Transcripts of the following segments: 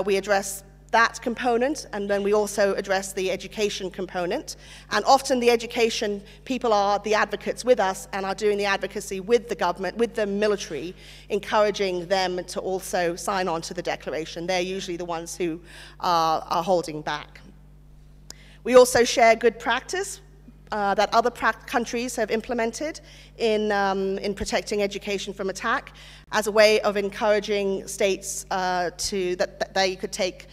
We address that component, and then we also address the education component. And often the education people are the advocates with us and are doing the advocacy with the government, with the military, encouraging them to also sign on to the declaration. They're usually the ones who are holding back. We also share good practice that other countries have implemented in protecting education from attack as a way of encouraging states that they could take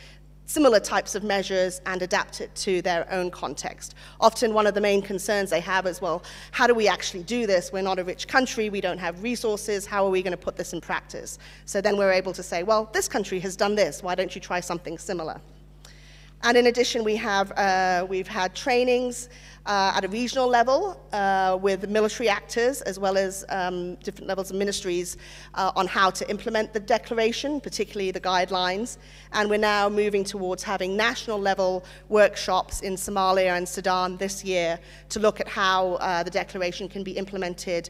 similar types of measures and adapt it to their own context. Often one of the main concerns they have is, well, how do we actually do this? We're not a rich country, we don't have resources, how are we going to put this in practice? So then we're able to say, well, this country has done this, why don't you try something similar? And in addition, we've had trainings at a regional level with military actors, as well as different levels of ministries on how to implement the declaration, particularly the guidelines. And we're now moving towards having national level workshops in Somalia and Sudan this year to look at how the declaration can be implemented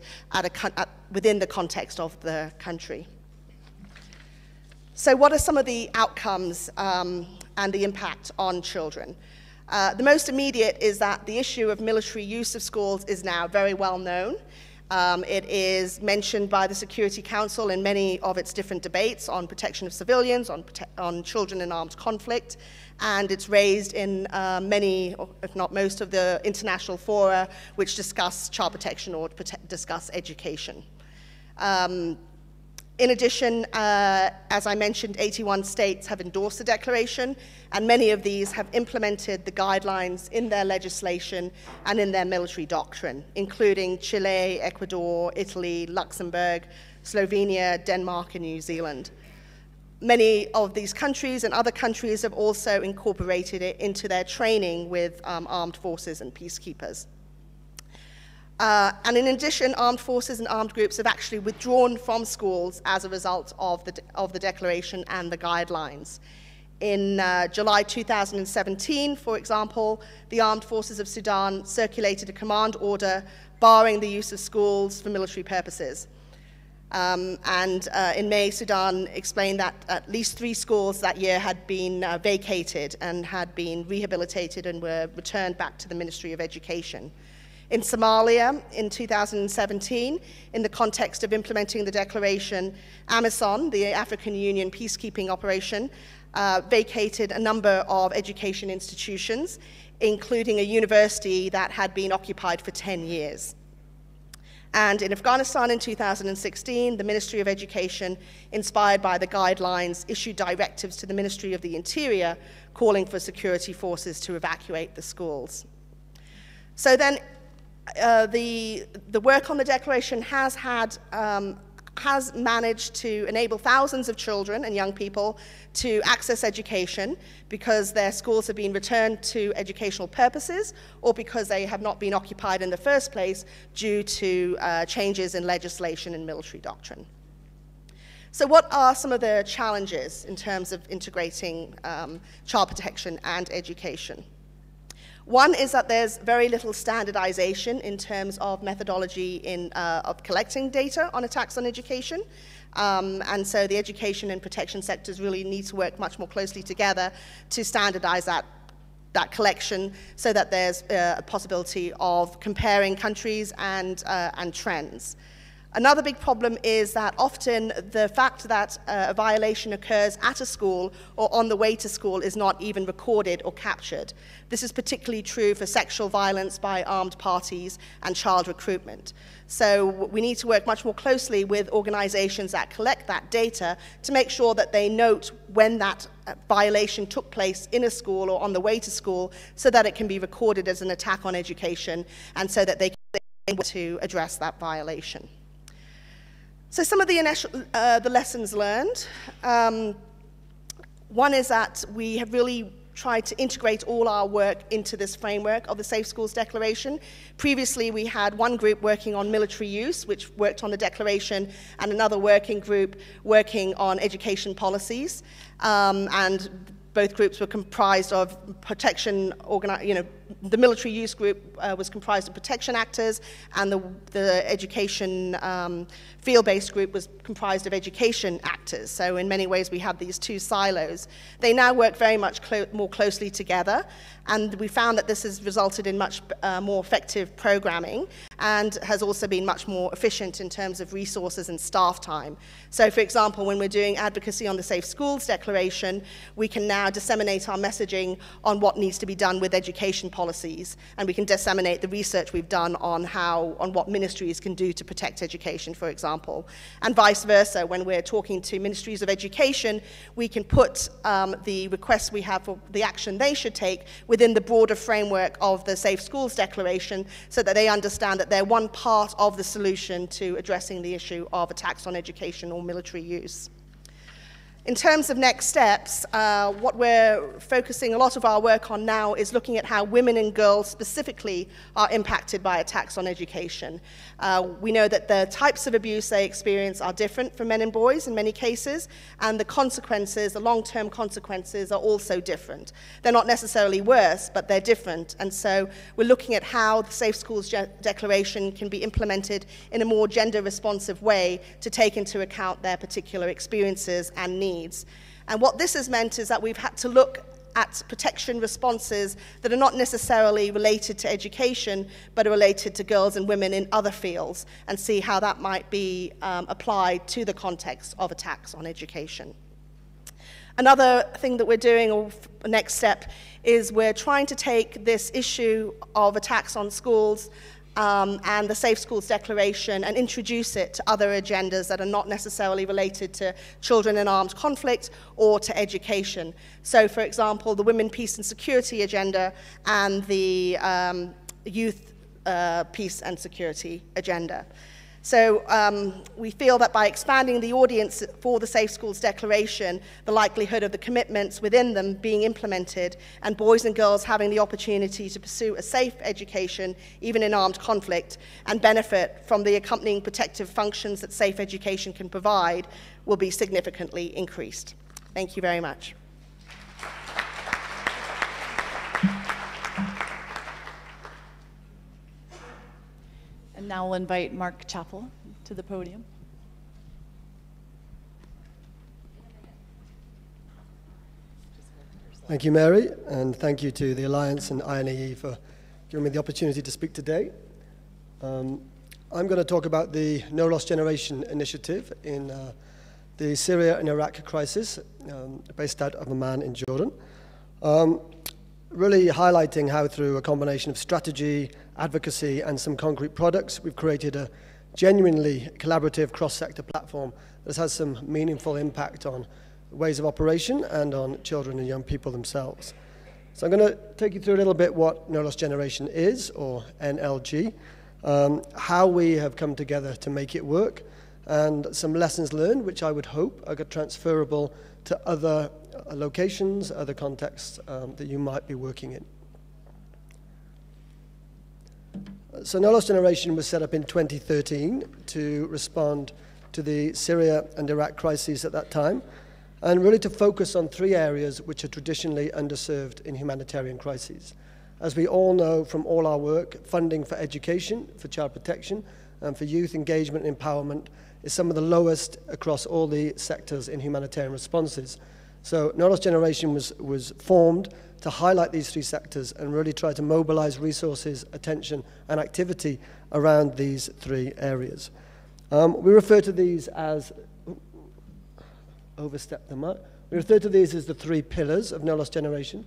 within the context of the country. So what are some of the outcomes and the impact on children? The most immediate is that the issue of military use of schools is now very well known. It is mentioned by the Security Council in many of its different debates on protection of civilians, on children in armed conflict, and it's raised in many, if not most, of the international fora which discuss child protection or discuss education. In addition, as I mentioned, 81 states have endorsed the declaration, and many of these have implemented the guidelines in their legislation and in their military doctrine, including Chile, Ecuador, Italy, Luxembourg, Slovenia, Denmark, and New Zealand. Many of these countries and other countries have also incorporated it into their training with armed forces and peacekeepers. And in addition, armed forces and armed groups have actually withdrawn from schools as a result of the declaration and the guidelines. In July 2017, for example, the armed forces of Sudan circulated a command order barring the use of schools for military purposes. In May, Sudan explained that at least 3 schools that year had been vacated and had been rehabilitated and were returned back to the Ministry of Education. In Somalia, in 2017, in the context of implementing the declaration, AMISOM, the African Union peacekeeping operation, vacated a number of education institutions, including a university that had been occupied for 10 years. And in Afghanistan in 2016, the Ministry of Education, inspired by the guidelines, issued directives to the Ministry of the Interior calling for security forces to evacuate the schools. So then, the work on the declaration has managed to enable thousands of children and young people to access education because their schools have been returned to educational purposes or because they have not been occupied in the first place due to changes in legislation and military doctrine. So what are some of the challenges in terms of integrating child protection and education? One is that there's very little standardization in terms of methodology of collecting data on attacks on education. And so the education and protection sectors really need to work much more closely together to standardize that collection so that there's a possibility of comparing countries and trends. Another big problem is that often the fact that a violation occurs at a school or on the way to school is not even recorded or captured. This is particularly true for sexual violence by armed parties and child recruitment. So we need to work much more closely with organizations that collect that data to make sure that they note when that violation took place in a school or on the way to school so that it can be recorded as an attack on education and so that they can be able to address that violation. So some of the lessons learned. One is that we have really tried to integrate all our work into this framework of the Safe Schools Declaration. Previously, we had one group working on military use, which worked on the declaration, and another working group working on education policies. And both groups were comprised of protection, the military use group was comprised of protection actors, and the education field-based group was comprised of education actors. So in many ways, we have these two silos. They now work very much more closely together, and we found that this has resulted in much more effective programming and has also been much more efficient in terms of resources and staff time. So for example, when we're doing advocacy on the Safe Schools Declaration, we can now disseminate our messaging on what needs to be done with education policies, and we can disseminate the research we've done on what ministries can do to protect education, for example. And vice versa, when we're talking to ministries of education, we can put the requests we have for the action they should take within the broader framework of the Safe Schools Declaration, so that they understand that they're one part of the solution to addressing the issue of attacks on education or military use. In terms of next steps, what we're focusing a lot of our work on now is looking at how women and girls specifically are impacted by attacks on education. We know that the types of abuse they experience are different for men and boys in many cases, and the consequences, the long-term consequences, are also different. They're not necessarily worse, but they're different. And so we're looking at how the Safe Schools Declaration can be implemented in a more gender-responsive way to take into account their particular experiences and needs. And what this has meant is that we've had to look at protection responses that are not necessarily related to education, but are related to girls and women in other fields, and see how that might be applied to the context of attacks on education. Another thing that we're doing, or next step, is we're trying to take this issue of attacks on schools and the Safe Schools Declaration and introduce it to other agendas that are not necessarily related to children in armed conflict or to education. So, for example, the Women, Peace and Security agenda and the Youth Peace and Security agenda. So we feel that by expanding the audience for the Safe Schools Declaration, the likelihood of the commitments within them being implemented, and boys and girls having the opportunity to pursue a safe education, even in armed conflict, and benefit from the accompanying protective functions that safe education can provide, will be significantly increased. Thank you very much. And now we'll invite Mark Chappell to the podium. Thank you, Mary, and thank you to the Alliance and Inee for giving me the opportunity to speak today. I'm going to talk about the No Lost Generation initiative in the Syria and Iraq crisis, based out of Amman in Jordan. Really highlighting how through a combination of strategy, advocacy, and some concrete products, we've created a genuinely collaborative cross-sector platform that has some meaningful impact on ways of operation and on children and young people themselves. So I'm going to take you through a little bit what No Lost Generation is, or NLG, how we have come together to make it work, and some lessons learned, which I would hope are transferable to other locations, other contexts that you might be working in. So No Lost Generation was set up in 2013 to respond to the Syria and Iraq crises at that time, and really to focus on three areas which are traditionally underserved in humanitarian crises. As we all know from all our work, funding for education, for child protection, and for youth engagement and empowerment is some of the lowest across all the sectors in humanitarian responses. So No Lost Generation was formed to highlight these three sectors and really try to mobilize resources, attention, and activity around these three areas. We refer to these as, overstep the mark, we refer to these as the three pillars of No Lost Generation: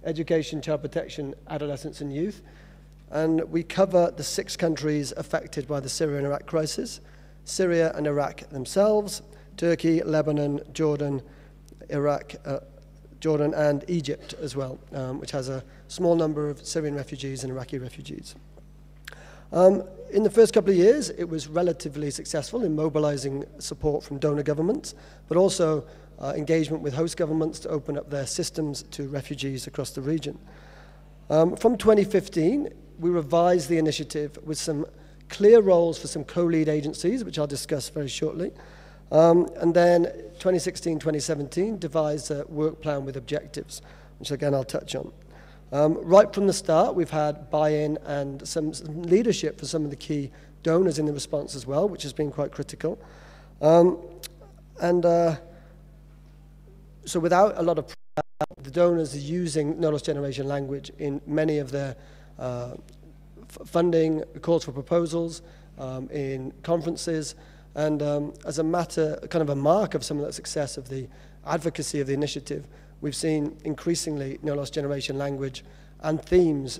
education, child protection, adolescence, and youth. And we cover the 6 countries affected by the Syria and Iraq crisis: Syria and Iraq themselves, Turkey, Lebanon, Jordan, Iraq, Jordan, and Egypt as well, which has a small number of Syrian refugees and Iraqi refugees. In the first couple of years, it was relatively successful in mobilizing support from donor governments, but also engagement with host governments to open up their systems to refugees across the region. From 2015, we revised the initiative with some clear roles for some co-lead agencies, which I'll discuss very shortly. And then 2016-2017 devised a work plan with objectives, which again I'll touch on. Right from the start, we've had buy-in and some leadership for some of the key donors in the response as well, which has been quite critical. So without a lot of the donors are using no loss generation language in many of their funding, calls for proposals, in conferences, and as a matter, kind of a mark of some of that success of the advocacy of the initiative, we've seen increasingly no loss generation language and themes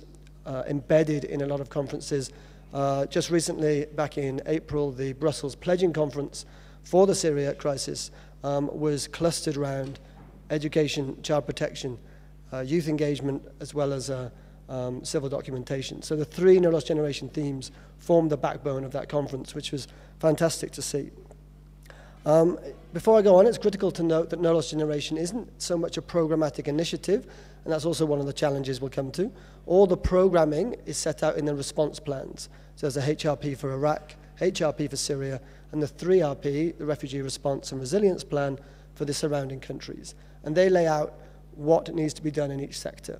embedded in a lot of conferences. Just recently, back in April, the Brussels Pledging Conference for the Syria crisis was clustered around education, child protection, youth engagement, as well as civil documentation. So the three no loss generation themes formed the backbone of that conference, which was fantastic to see. Before I go on, it's critical to note that no loss generation isn't so much a programmatic initiative, and that's also one of the challenges we'll come to. All the programming is set out in the response plans. So there's a HRP for Iraq, HRP for Syria, and the 3RP, the Refugee Response and Resilience Plan, for the surrounding countries. And they lay out what needs to be done in each sector.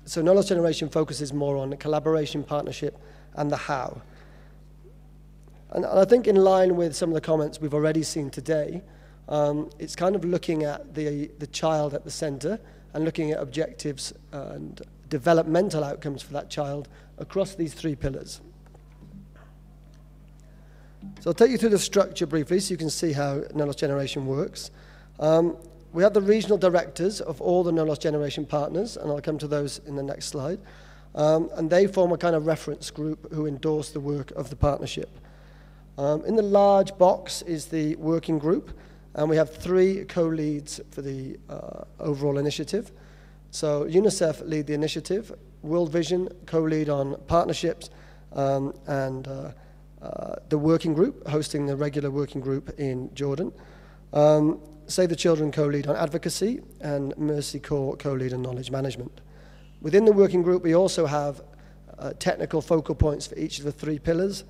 So no loss generation focuses more on the collaboration, partnership, and the how. And I think in line with some of the comments we've already seen today, it's kind of looking at the child at the center and looking at objectives and developmental outcomes for that child across these three pillars. So I'll take you through the structure briefly so you can see how no loss generation works. We have the regional directors of all the no loss generation partners, and I'll come to those in the next slide. And they form a kind of reference group who endorse the work of the partnership. In the large box is the working group, and we have 3 co-leads for the overall initiative. So UNICEF lead the initiative, World Vision co-lead on partnerships, and the working group, hosting the regular working group in Jordan. Save the Children co-lead on advocacy, and Mercy Corps co-lead on knowledge management. Within the working group, we also have technical focal points for each of the 3 pillars,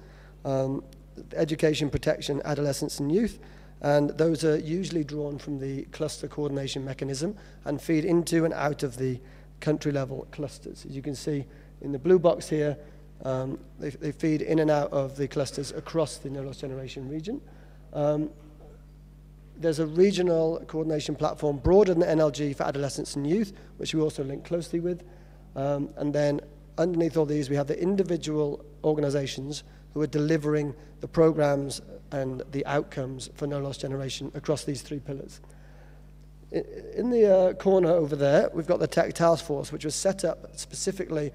education, protection, adolescence, and youth, and those are usually drawn from the cluster coordination mechanism and feed into and out of the country-level clusters. As you can see in the blue box here, they feed in and out of the clusters across the no loss generation region. There's a regional coordination platform broader than the NLG for adolescents and youth, which we also link closely with. And then underneath all these, we have the individual organizations who are delivering the programs and the outcomes for no loss generation across these 3 pillars. In the corner over there, we've got the Tech Task Force, which was set up specifically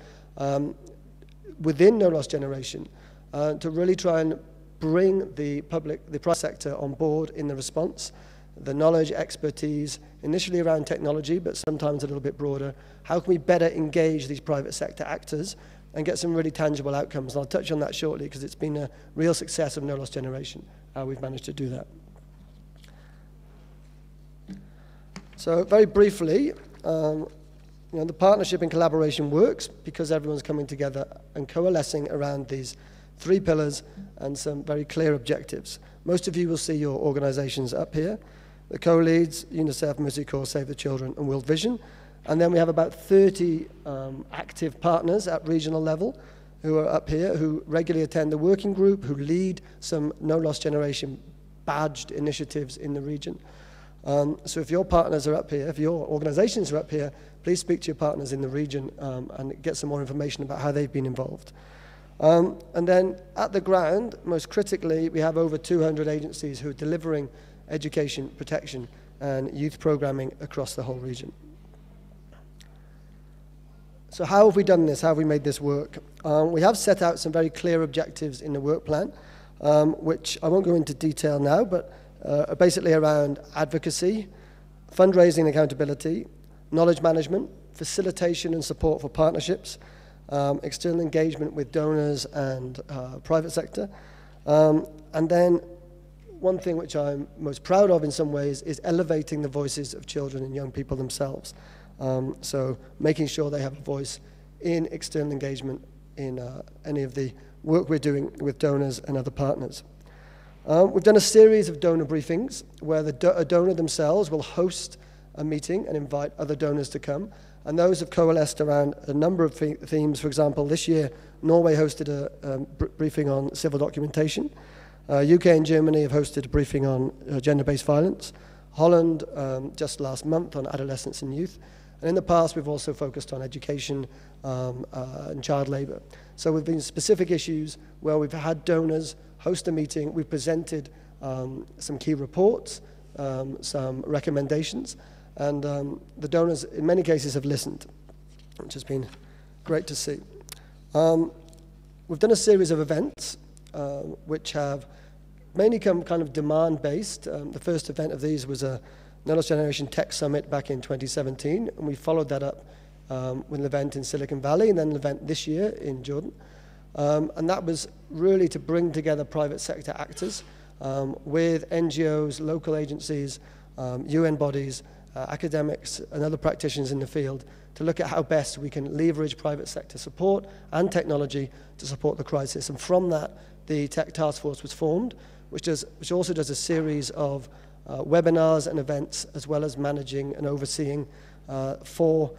within no loss generation to really try and bring the private sector on board in the response, the knowledge, expertise, initially around technology, but sometimes a little bit broader. How can we better engage these private sector actors and get some really tangible outcomes? And I'll touch on that shortly because it's been a real success of no loss generation, how we've managed to do that. So very briefly, the partnership and collaboration works because everyone's coming together and coalescing around these 3 pillars and some very clear objectives. Most of you will see your organizations up here. The co-leads, UNICEF, Mercy Corps, Save the Children, and World Vision. And then we have about 30 active partners at regional level who are up here, who regularly attend the working group, who lead some no loss generation badged initiatives in the region. So if your partners are up here, if your organizations are up here, please speak to your partners in the region and get some more information about how they've been involved. And then at the ground, most critically, we have over 200 agencies who are delivering education, protection, and youth programming across the whole region. So how have we done this? How have we made this work? We have set out some very clear objectives in the work plan, which I won't go into detail now, but are basically around advocacy, fundraising and accountability, knowledge management, facilitation and support for partnerships, external engagement with donors and private sector. And then one thing which I'm most proud of in some ways is elevating the voices of children and young people themselves. So making sure they have a voice in external engagement in any of the work we're doing with donors and other partners. We've done a series of donor briefings where a donor themselves will host a meeting and invite other donors to come. And those have coalesced around a number of themes. For example, this year, Norway hosted a briefing on civil documentation. UK and Germany have hosted a briefing on gender-based violence. Holland just last month on adolescents and youth. And in the past, we've also focused on education and child labour. So we've been specific issues where we've had donors host a meeting. We've presented some key reports, some recommendations, and the donors, in many cases, have listened, which has been great to see. We've done a series of events which have mainly come kind of demand-based. The first event of these was a Knowledge Generation Tech Summit back in 2017, and we followed that up with an event in Silicon Valley and then an event this year in Jordan. And that was really to bring together private sector actors with NGOs, local agencies, UN bodies, academics and other practitioners in the field to look at how best we can leverage private sector support and technology to support the crisis. And from that, the Tech Task Force was formed, which also does a series of webinars and events, as well as managing and overseeing 4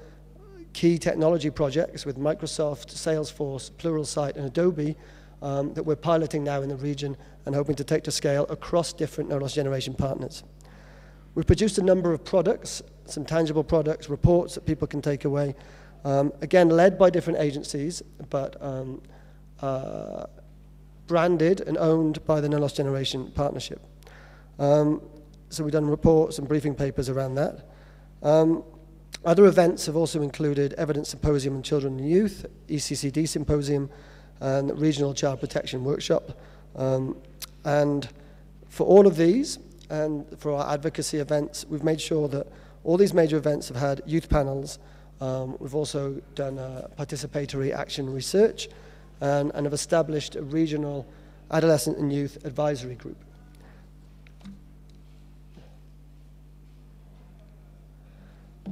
key technology projects with Microsoft, Salesforce, Pluralsight, and Adobe that we're piloting now in the region and hoping to take to scale across different knowledge generation partners. We've produced a number of products, some tangible products, reports that people can take away, again, led by different agencies, but branded and owned by the Knowledge Generation Partnership. So we've done reports and briefing papers around that. Other events have also included Evidence Symposium on Children and Youth, ECCD Symposium, and Regional Child Protection Workshop. And for all of these, and for our advocacy events, we've made sure that all these major events have had youth panels. We've also done participatory action research and have established a regional adolescent and youth advisory group.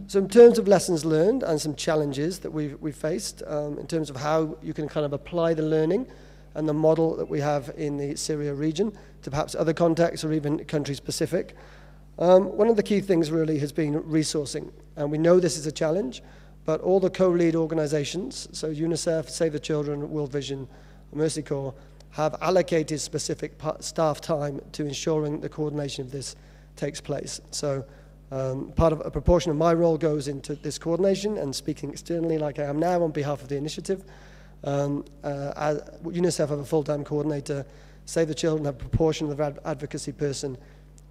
So in terms of lessons learned and some challenges that we've faced in terms of how you can kind of apply the learning and the model that we have in the Syria region to perhaps other contexts or even country-specific. One of the key things really has been resourcing, and we know this is a challenge, but all the co-lead organizations, so UNICEF, Save the Children, World Vision, Mercy Corps, have allocated specific staff time to ensuring the coordination of this takes place. So part of a proportion of my role goes into this coordination and speaking externally like I am now on behalf of the initiative. UNICEF have a full-time coordinator, Save the Children have a proportion of their advocacy person,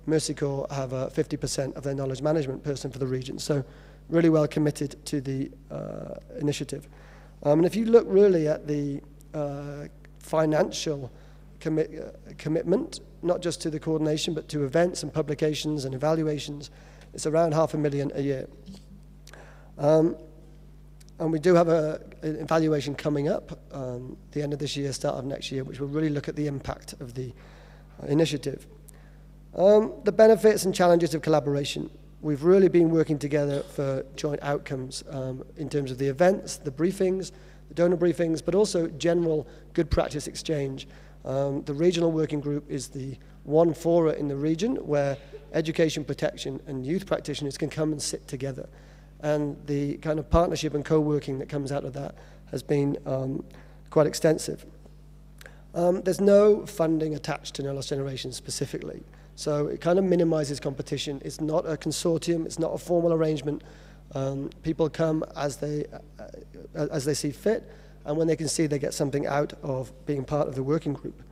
Mercy Corps have 50% of their knowledge management person for the region. So really well committed to the initiative. And if you look really at the financial commitment, not just to the coordination, but to events and publications and evaluations, it's around $500,000 a year. And we do have an evaluation coming up the end of this year, start of next year, which will really look at the impact of the initiative. The benefits and challenges of collaboration. We've really been working together for joint outcomes in terms of the events, the briefings, the donor briefings, but also general good practice exchange. The regional working group is the one fora in the region where education protection and youth practitioners can come and sit together. And the kind of partnership and co-working that comes out of that has been quite extensive. There's no funding attached to knowledge generation specifically. So it kind of minimizes competition. It's not a consortium, it's not a formal arrangement. People come as they see fit, and when they can see they get something out of being part of the working group.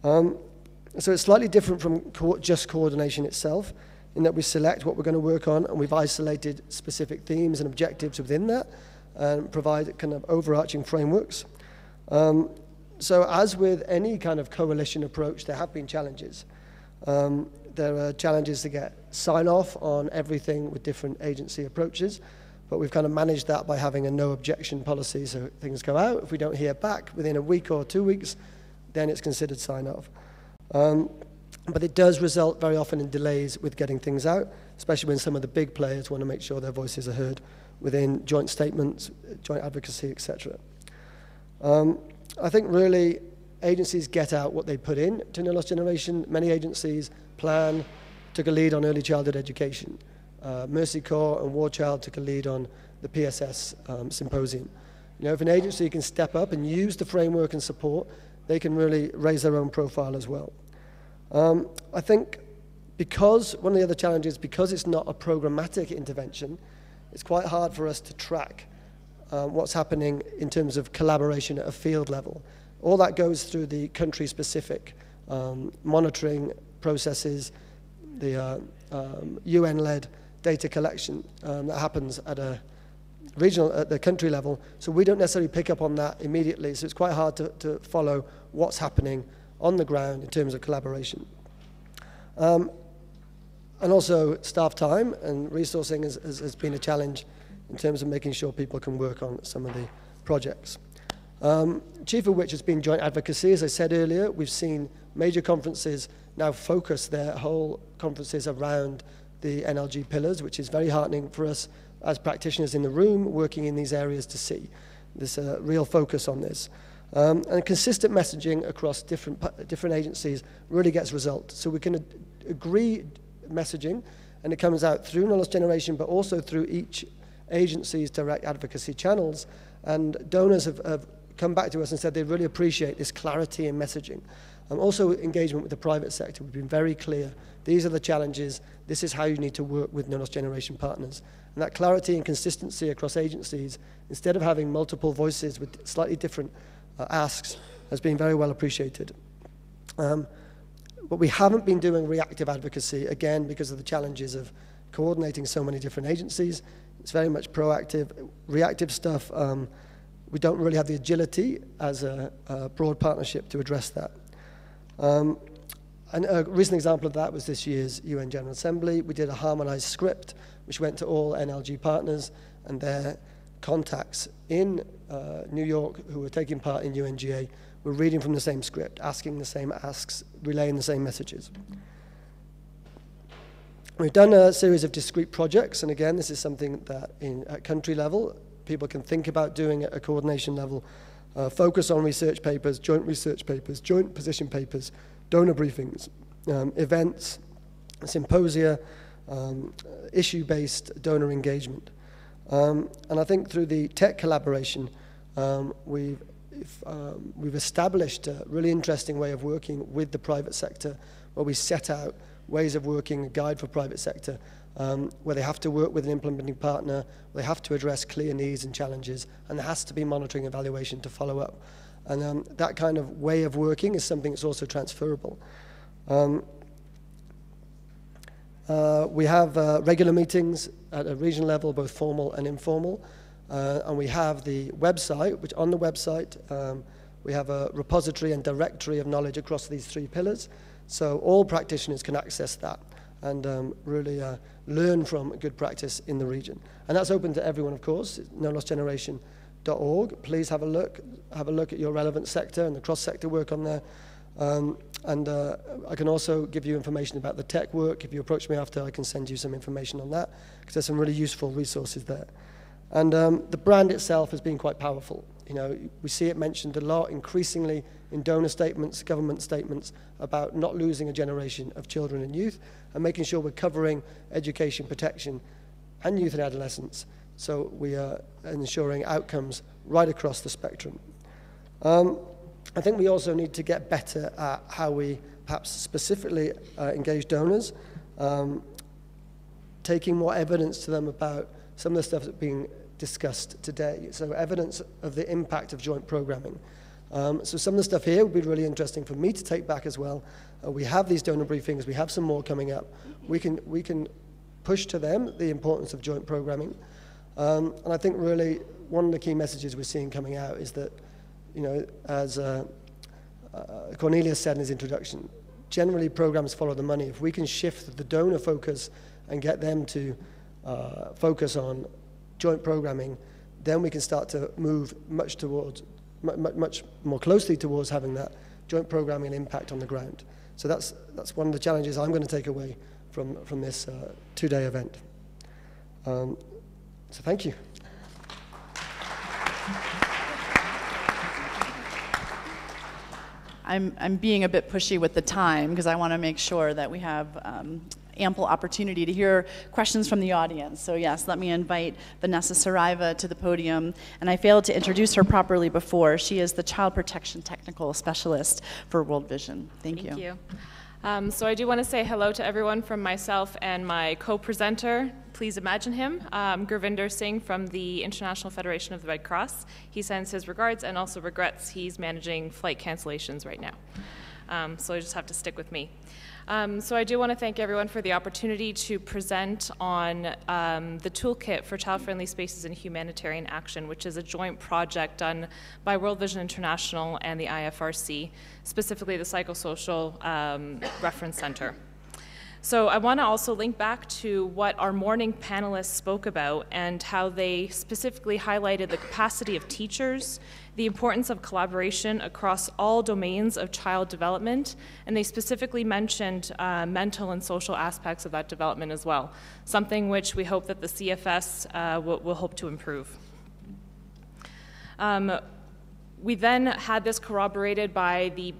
So it's slightly different from just coordination itself, in that we select what we're going to work on, and we've isolated specific themes and objectives within that, and provide kind of overarching frameworks. So as with any kind of coalition approach, there have been challenges. There are challenges to get sign-off on everything with different agency approaches, but we've kind of managed that by having a no objection policy, so things go out. If we don't hear back within a week or 2 weeks, then it's considered sign-off. But it does result very often in delays with getting things out, especially when some of the big players want to make sure their voices are heard within joint statements, joint advocacy, etc. I think really agencies get out what they put in to knowledge generation. Many agencies plan, took a lead on early childhood education. Mercy Corps and War Child took a lead on the PSS symposium. You know, if an agency can step up and use the framework and support, they can really raise their own profile as well. I think because one of the other challenges, because it's not a programmatic intervention, it's quite hard for us to track what's happening in terms of collaboration at a field level. All that goes through the country-specific monitoring processes, the UN-led data collection that happens at a regional, at the country level. So we don't necessarily pick up on that immediately. So it's quite hard to follow what's happening on the ground in terms of collaboration. And also staff time and resourcing has been a challenge in terms of making sure people can work on some of the projects. Chief of which has been joint advocacy. As I said earlier, we've seen major conferences now focus their whole conferences around the NLG pillars, which is very heartening for us as practitioners in the room working in these areas to see. There's a real focus on this. And consistent messaging across different agencies really gets results. So we can agree messaging, and it comes out through knowledge generation, but also through each agency's direct advocacy channels. And donors have come back to us and said they really appreciate this clarity in messaging. Also engagement with the private sector. We've been very clear. These are the challenges. This is how you need to work with knowledge generation partners. And that clarity and consistency across agencies, instead of having multiple voices with slightly different asks, has been very well appreciated. But we haven't been doing reactive advocacy, again, because of the challenges of coordinating so many different agencies. It's very much proactive. Reactive stuff, we don't really have the agility as a broad partnership to address that. And a recent example of that was this year's UN General Assembly. We did a harmonized script, which went to all NLG partners and their contacts in New York who were taking part in UNGA were reading from the same script, asking the same asks, relaying the same messages. We've done a series of discrete projects, and again, this is something that at country level, people can think about doing at a coordination level. Focus on research papers, joint position papers, donor briefings, events, symposia, issue-based donor engagement. And I think through the tech collaboration, we've established a really interesting way of working with the private sector, where we set out ways of working, a guide for private sector, where they have to work with an implementing partner, they have to address clear needs and challenges, and there has to be monitoring evaluation to follow up. And that kind of way of working is something that's also transferable. We have regular meetings at a regional level, both formal and informal, and we have the website, which on the website we have a repository and directory of knowledge across these three pillars, so all practitioners can access that and really learn from good practice in the region. And that's open to everyone, of course. It's knowlossgeneration.org. Please have a look at your relevant sector and the cross-sector work on there. I can also give you information about the tech work. If you approach me after, I can send you some information on that, because there's some really useful resources there. And the brand itself has been quite powerful. You know, we see it mentioned a lot increasingly in donor statements, government statements, about not losing a generation of children and youth, and making sure we're covering education, protection, and youth and adolescents. So we are ensuring outcomes right across the spectrum. I think we also need to get better at how we perhaps specifically engage donors, taking more evidence to them about some of the stuff that's being discussed today. So evidence of the impact of joint programming. So some of the stuff here would be really interesting for me to take back as well. We have these donor briefings, we have some more coming up. We can push to them the importance of joint programming. And I think really one of the key messages we're seeing coming out is that, you know, as Cornelius said in his introduction, generally programs follow the money. If we can shift the donor focus and get them to focus on joint programming, then we can start to move much more closely towards having that joint programming impact on the ground. So that's one of the challenges I'm going to take away from this two-day event. So thank you. I'm being a bit pushy with the time because I want to make sure that we have ample opportunity to hear questions from the audience. So yes, let me invite Vanessa Saraiva to the podium. And I failed to introduce her properly before. She is the Child Protection Technical Specialist for World Vision. Thank you. So I do want to say hello to everyone from myself and my co-presenter. Please imagine him, Gurvinder Singh from the International Federation of the Red Cross. He sends his regards and also regrets he's managing flight cancellations right now. So you just have to stick with me. So I do want to thank everyone for the opportunity to present on the toolkit for child-friendly spaces in humanitarian action, which is a joint project done by World Vision International and the IFRC, specifically the Psychosocial Reference Center. So I want to also link back to what our morning panelists spoke about and how they specifically highlighted the capacity of teachers, the importance of collaboration across all domains of child development, and they specifically mentioned mental and social aspects of that development as well, something which we hope that the CFS will hope to improve. We then had this corroborated by the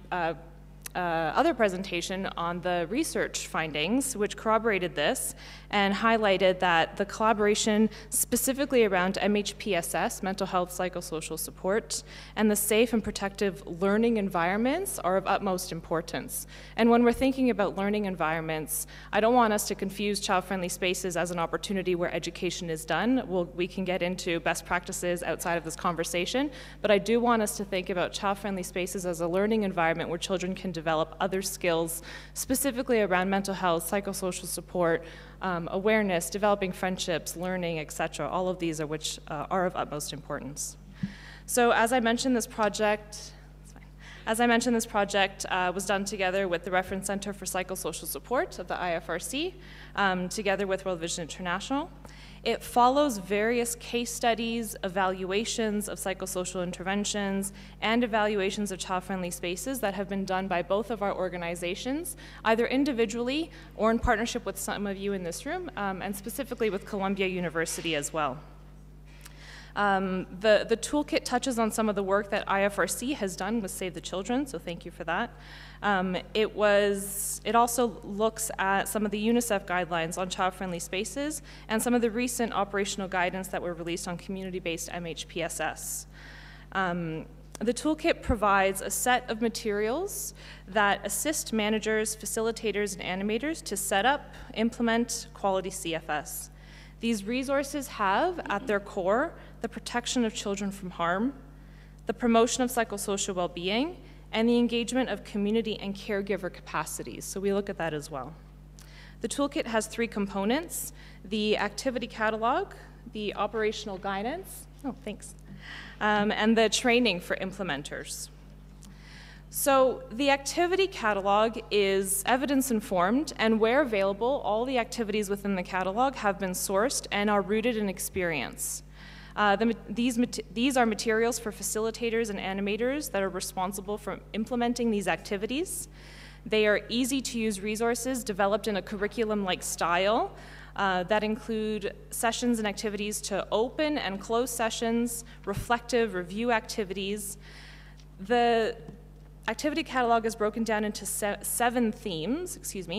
other presentation on the research findings, which corroborated this and highlighted that the collaboration specifically around MHPSS, mental health psychosocial support, and the safe and protective learning environments are of utmost importance. And when we're thinking about learning environments, I don't want us to confuse child-friendly spaces as an opportunity where education is done. We can get into best practices outside of this conversation, but I do want us to think about child-friendly spaces as a learning environment where children can develop other skills, specifically around mental health, psychosocial support, awareness, developing friendships, learning, etc. All of these are which are of utmost importance. So as I mentioned, this project was done together with the Reference Center for Psychosocial Support of the IFRC, together with World Vision International. It follows various case studies, evaluations of psychosocial interventions, and evaluations of child-friendly spaces that have been done by both of our organizations, either individually or in partnership with some of you in this room, and specifically with Columbia University as well. The toolkit touches on some of the work that IFRC has done with Save the Children, so thank you for that. It also looks at some of the UNICEF guidelines on child-friendly spaces and some of the recent operational guidance that were released on community-based MHPSS. The toolkit provides a set of materials that assist managers, facilitators, and animators to set up, implement quality CFS. These resources have, at their core, the protection of children from harm, the promotion of psychosocial well-being, and the engagement of community and caregiver capacities. So we look at that as well. The toolkit has 3 components: the activity catalog, the operational guidance, and the training for implementers. So the activity catalog is evidence-informed, and where available, all the activities within the catalog have been sourced and are rooted in experience. These are materials for facilitators and animators that are responsible for implementing these activities. They are easy-to-use resources developed in a curriculum-like style that include sessions and activities to open and close sessions, reflective review activities. The activity catalog is broken down into 7 themes,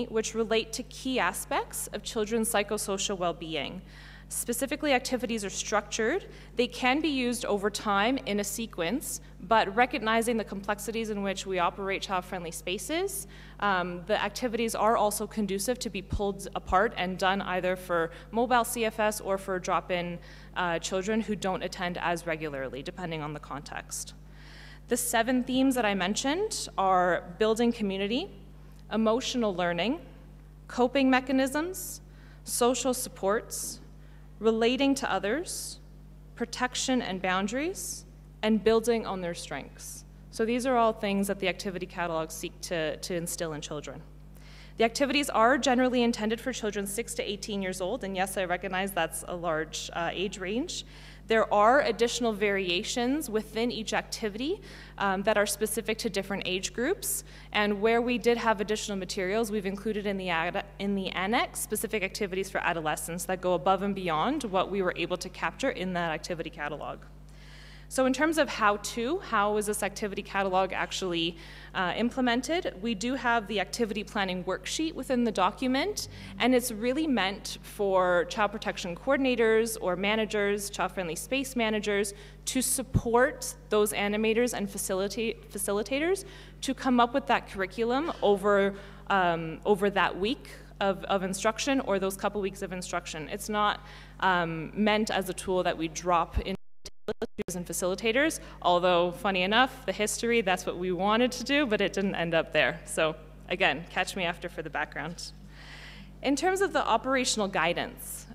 which relate to key aspects of children's psychosocial well-being. Specifically, activities are structured. They can be used over time in a sequence, but recognizing the complexities in which we operate child-friendly spaces, the activities are also conducive to be pulled apart and done either for mobile CFS or for drop-in children who don't attend as regularly, depending on the context. The 7 themes that I mentioned are building community, emotional learning, coping mechanisms, social supports, relating to others, protection and boundaries, and building on their strengths. So these are all things that the activity catalogs seek to instill in children. The activities are generally intended for children 6 to 18 years old, and yes, I recognize that's a large age range. There are additional variations within each activity that are specific to different age groups, and where we did have additional materials, we've included in the annex specific activities for adolescents that go above and beyond what we were able to capture in that activity catalog. So in terms of how is this activity catalog actually implemented, we do have the activity planning worksheet within the document, and it's really meant for child protection coordinators or managers, child-friendly space managers, to support those animators and facilitators to come up with that curriculum over that week of instruction or those couple weeks of instruction. It's not meant as a tool that we drop in and facilitators, although funny enough, the history, that's what we wanted to do, but it didn't end up there. So again, catch me after for the background. In terms of the operational guidance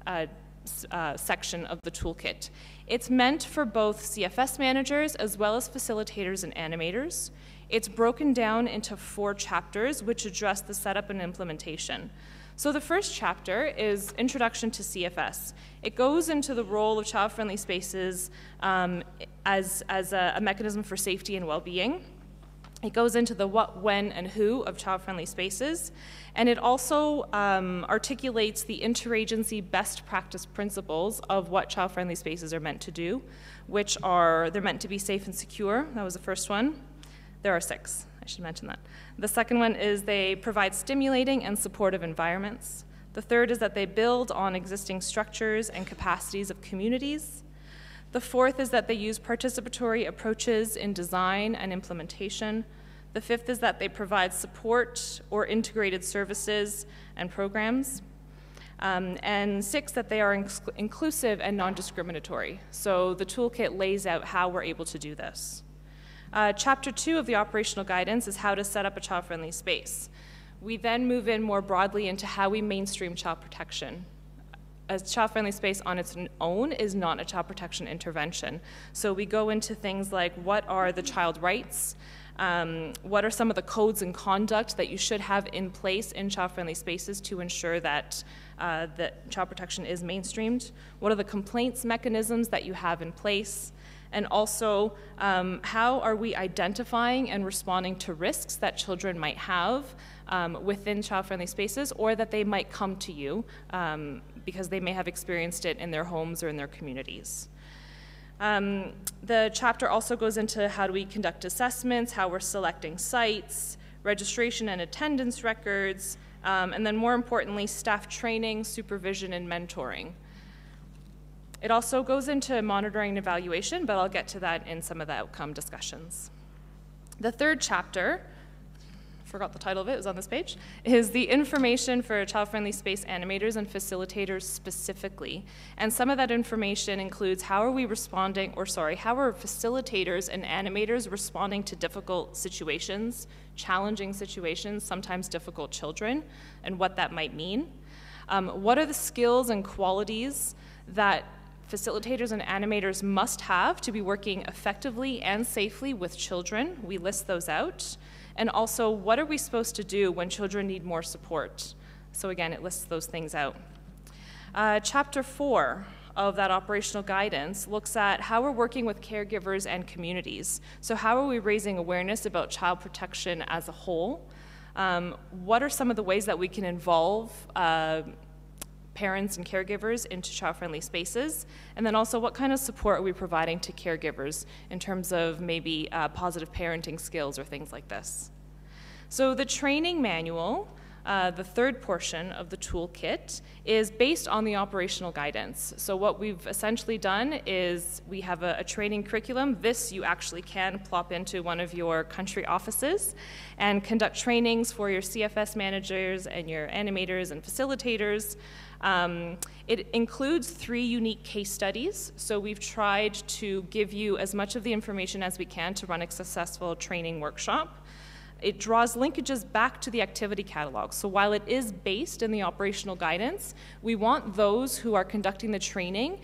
section of the toolkit, it's meant for both CFS managers as well as facilitators and animators. It's broken down into 4 chapters which address the setup and implementation. So the first chapter is Introduction to CFS. It goes into the role of child-friendly spaces as a mechanism for safety and well-being. It goes into the what, when, and who of child-friendly spaces. And it also articulates the interagency best practice principles of what child-friendly spaces are meant to do, which are, they're meant to be safe and secure. That was the first one. There are 6. I should mention that. The second one is they provide stimulating and supportive environments. The third is that they build on existing structures and capacities of communities. The fourth is that they use participatory approaches in design and implementation. The fifth is that they provide support or integrated services and programs. And 6, that they are inclusive and non-discriminatory. So the toolkit lays out how we're able to do this. Chapter 2 of the operational guidance is how to set up a child-friendly space. We then move in more broadly into how we mainstream child protection. A child-friendly space on its own is not a child protection intervention. So we go into things like, what are the child rights? What are some of the codes and conduct that you should have in place in child-friendly spaces to ensure that that child protection is mainstreamed? What are the complaints mechanisms that you have in place? And also, how are we identifying and responding to risks that children might have within child-friendly spaces, or that they might come to you because they may have experienced it in their homes or in their communities. The chapter also goes into how do we conduct assessments, how we're selecting sites, registration and attendance records, and then more importantly, staff training, supervision, and mentoring. It also goes into monitoring and evaluation, but I'll get to that in some of the outcome discussions. The third chapter, forgot the title of it, it was on this page, is the information for child-friendly space animators and facilitators specifically. And some of that information includes how are we responding, or sorry, how are facilitators and animators responding to difficult situations, challenging situations, sometimes difficult children, and what that might mean. What are the skills and qualities that facilitators and animators must have to be working effectively and safely with children? We list those out. And also, what are we supposed to do when children need more support? So again, it lists those things out. Chapter 4 of that operational guidance looks at how we're working with caregivers and communities. So how are we raising awareness about child protection as a whole? What are some of the ways that we can involve parents and caregivers into child-friendly spaces? And then also, what kind of support are we providing to caregivers in terms of maybe positive parenting skills or things like this? So the training manual, the third portion of the toolkit, is based on the operational guidance. So what we've essentially done is we have a training curriculum. This you actually can plop into one of your country offices and conduct trainings for your CFS managers and your animators and facilitators. It includes 3 unique case studies, so we've tried to give you as much of the information as we can to run a successful training workshop. It draws linkages back to the activity catalog. So while it is based in the operational guidance, we want those who are conducting the training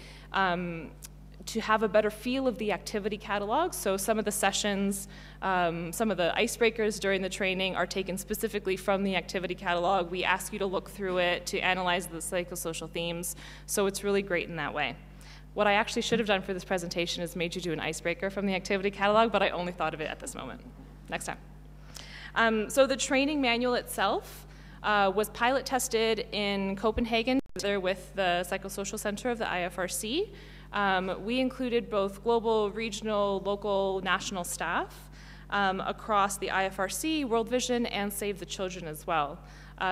to have a better feel of the activity catalog. So some of the sessions, some of the icebreakers during the training are taken specifically from the activity catalog. We ask you to look through it, to analyze the psychosocial themes. So it's really great in that way. What I actually should have done for this presentation is made you do an icebreaker from the activity catalog, but I only thought of it at this moment. Next time. So the training manual itself was pilot tested in Copenhagen together with the Psychosocial Center of the IFRC. We included both global, regional, local, national staff across the IFRC, World Vision, and Save the Children as well.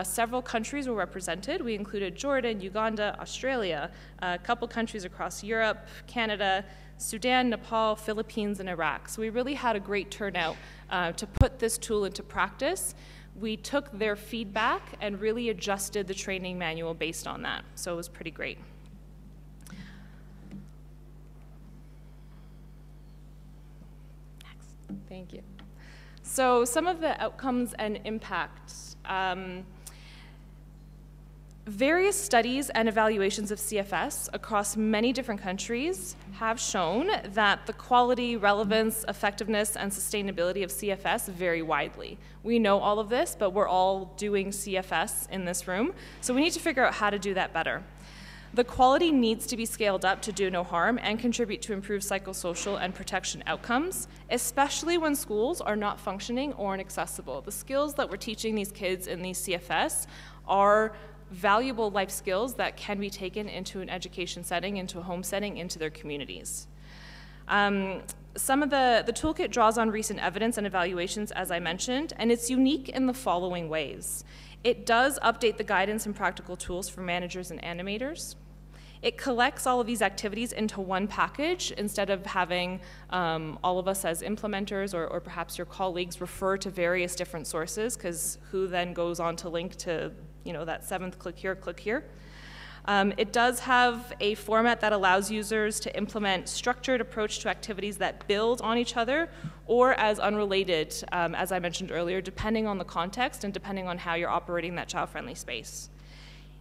Several countries were represented. We included Jordan, Uganda, Australia, a couple countries across Europe, Canada, Sudan, Nepal, Philippines, and Iraq. So we really had a great turnout to put this tool into practice. We took their feedback and really adjusted the training manual based on that. So it was pretty great. Next. Thank you. So some of the outcomes and impacts. Various studies and evaluations of CFS across many different countries have shown that the quality, relevance, effectiveness, and sustainability of CFS vary widely. We know all of this, but we're all doing CFS in this room, so we need to figure out how to do that better. The quality needs to be scaled up to do no harm and contribute to improved psychosocial and protection outcomes, especially when schools are not functioning or inaccessible. The skills that we're teaching these kids in these CFS are valuable life skills that can be taken into an education setting, into a home setting, into their communities. Some of the toolkit draws on recent evidence and evaluations, as I mentioned, and it's unique in the following ways. It does update the guidance and practical tools for managers and animators. It collects all of these activities into one package instead of having all of us as implementers or perhaps your colleagues refer to various different sources, because who then goes on to link to that 7th click here, click here. It does have a format that allows users to implement structured approach to activities that build on each other or as unrelated, as I mentioned earlier, depending on the context and depending on how you're operating that child-friendly space.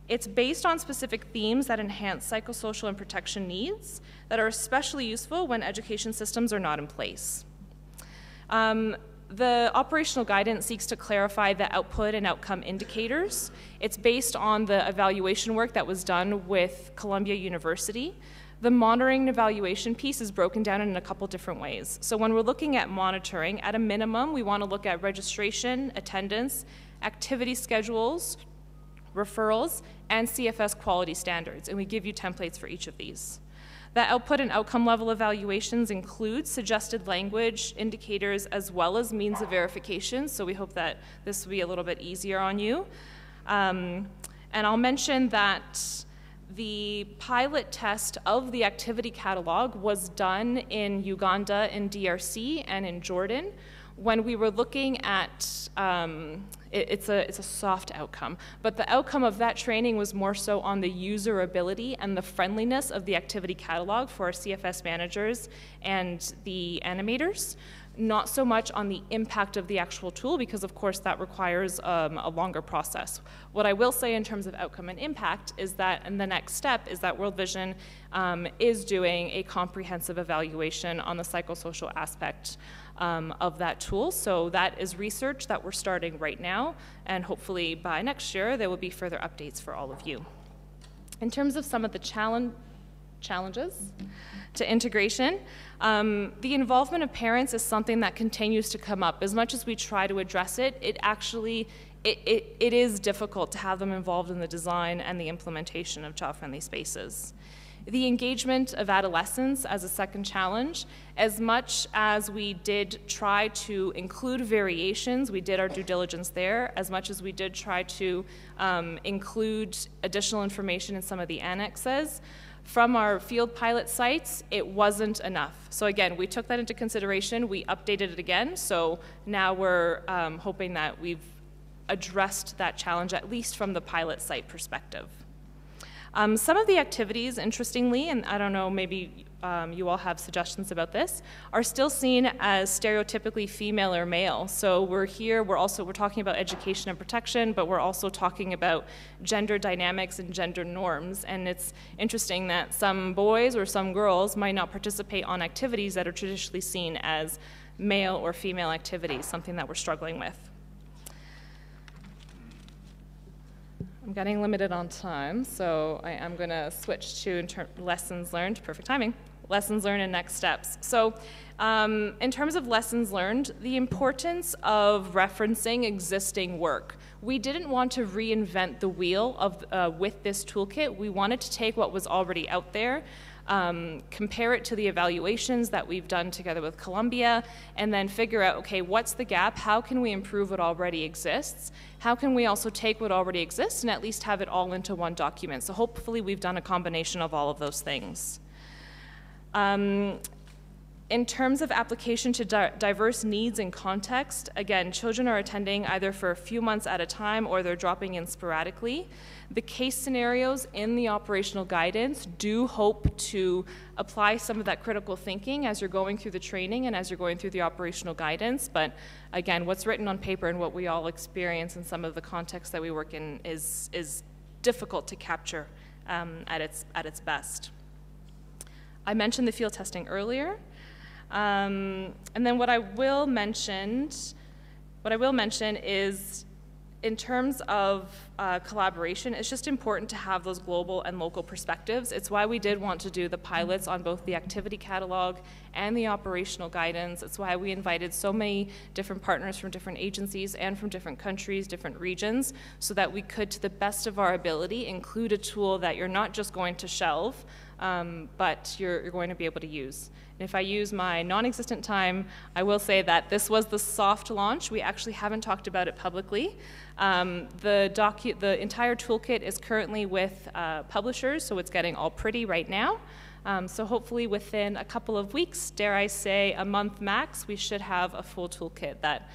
It's based on specific themes that enhance psychosocial and protection needs that are especially useful when education systems are not in place. The operational guidance seeks to clarify the output and outcome indicators. It's based on the evaluation work that was done with Columbia University. The monitoring and evaluation piece is broken down in a couple different ways. So when we're looking at monitoring, at a minimum, we want to look at registration, attendance, activity schedules, referrals, and CFS quality standards, and we give you templates for each of these. The output and outcome level evaluations include suggested language, indicators, as well as means of verification, so we hope that this will be a little bit easier on you. And I'll mention that the pilot test of the activity catalog was done in Uganda, in DRC, and in Jordan. When we were looking at, it's a soft outcome, but the outcome of that training was more so on the usability and the friendliness of the activity catalog for our CFS managers and the animators, not so much on the impact of the actual tool, because of course that requires a longer process. What I will say in terms of outcome and impact is that, and the next step is that World Vision is doing a comprehensive evaluation on the psychosocial aspect of that tool. So that is research that we're starting right now, and hopefully by next year there will be further updates for all of you. In terms of some of the challenges to integration, the involvement of parents is something that continues to come up. As much as we try to address it, it is difficult to have them involved in the design and the implementation of child-friendly spaces. The engagement of adolescents as a second challenge, as much as we did try to include variations, we did our due diligence there, as much as we did try to include additional information in some of the annexes, from our field pilot sites, it wasn't enough. So again, we took that into consideration, we updated it again, so now we're hoping that we've addressed that challenge, at least from the pilot site perspective. Some of the activities, interestingly, and I don't know, maybe you all have suggestions about this, are still seen as stereotypically female or male. So we're talking about education and protection, but we're also talking about gender dynamics and gender norms. And it's interesting that some boys or some girls might not participate on activities that are traditionally seen as male or female activities, something that we're struggling with. I'm getting limited on time, so I am going to switch to lessons learned. Perfect timing. lessons learned and next steps. So in terms of lessons learned, the importance of referencing existing work. We didn't want to reinvent the wheel with this toolkit. We wanted to take what was already out there, compare it to the evaluations that we've done together with Columbia, and then figure out, okay, what's the gap? How can we improve what already exists? How can we also take what already exists and at least have it all into one document? So hopefully we've done a combination of all of those things. In terms of application to diverse needs and context, again, children are attending either for a few months at a time or they're dropping in sporadically. The case scenarios in the operational guidance do hope to apply some of that critical thinking as you're going through the training and as you're going through the operational guidance. But again, what's written on paper and what we all experience in some of the context that we work in is difficult to capture at its best. I mentioned the field testing earlier. And then what I will mention is, in terms of collaboration, it's just important to have those global and local perspectives. It's why we did want to do the pilots on both the activity catalog and the operational guidance. It's why we invited so many different partners from different agencies and from different countries, different regions, so that we could, to the best of our ability, include a tool that you're not just going to shelve, but you're going to be able to use. And if I use my non-existent time, I will say that this was the soft launch. We actually haven't talked about it publicly. The entire toolkit is currently with publishers, so it's getting all pretty right now. So hopefully within a couple of weeks, dare I say a month max, we should have a full toolkit that